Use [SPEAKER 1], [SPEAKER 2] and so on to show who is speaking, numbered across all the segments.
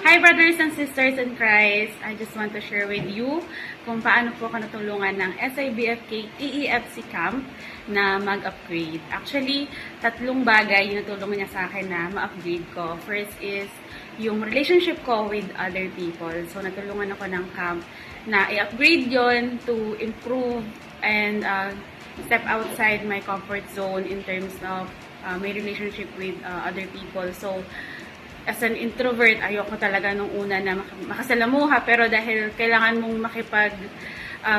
[SPEAKER 1] Hi brothers and sisters in Christ, I just want to share with you kung paano po ako natulungan ng SIBFK EEFC Camp na mag-upgrade. Actually, tatlong bagay yung natulungan niya sa akin na ma-upgrade ko. First is yung relationship ko with other people. So natulungan ako ng camp na i-upgrade yon to improve and step outside my comfort zone in terms of my relationship with other people. So as an introvert, ayoko talaga nung una na makasalamuha, pero dahil kailangan mong makipag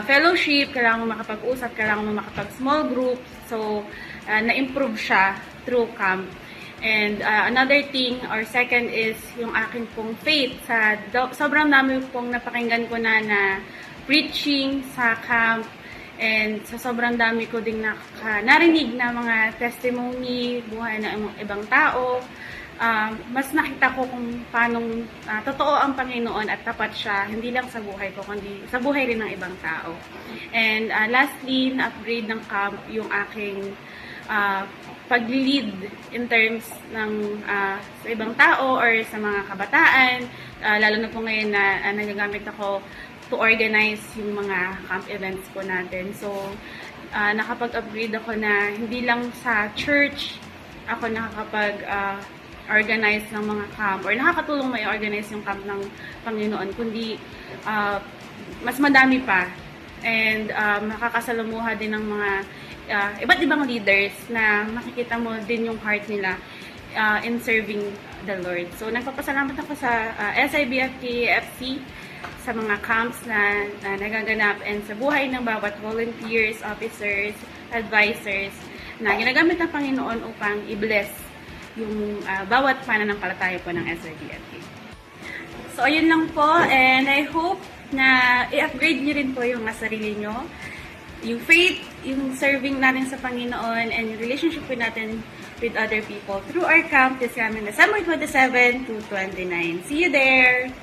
[SPEAKER 1] fellowship, kailangan mong makapag-usap, kailangan mong makapag-small group, so na-improve siya through camp. And another thing, or second, is yung aking pong faith. Sobrang dami pong napakinggan ko na preaching sa camp, and sa sobrang dami ko ding narinig na mga testimony, buhay ng ibang tao. Mas nakita ko kung paano totoo ang Panginoon at tapat siya, hindi lang sa buhay ko, kundi sa buhay rin ng ibang tao. And lastly, na-upgrade ng camp yung aking pag-lead in terms ng sa ibang tao or sa mga kabataan, lalo na po ngayon na nagagamit ako to organize yung mga camp events po natin. So, nakapag-upgrade ako na hindi lang sa church ako organize ng mga camp or nakakatulong may organize yung camp ng Panginoon, kundi mas madami pa, and makakasalamuha din ng mga iba't ibang leaders na makikita mo din yung heart nila in serving the Lord. So nagpapasalamat ako sa SIBFK FC sa mga camps na nagaganap and sa buhay ng bawat volunteers, officers, advisors na ginagamit ng Panginoon upang i-bless yung bawat pananampalataya po ng SIBFK. So, ayun lang po, and I hope na i-upgrade nyo rin po yung sarili nyo, yung faith, yung serving natin sa Panginoon, and yung relationship po natin with other people through our camp this coming December 27 to 29. See you there!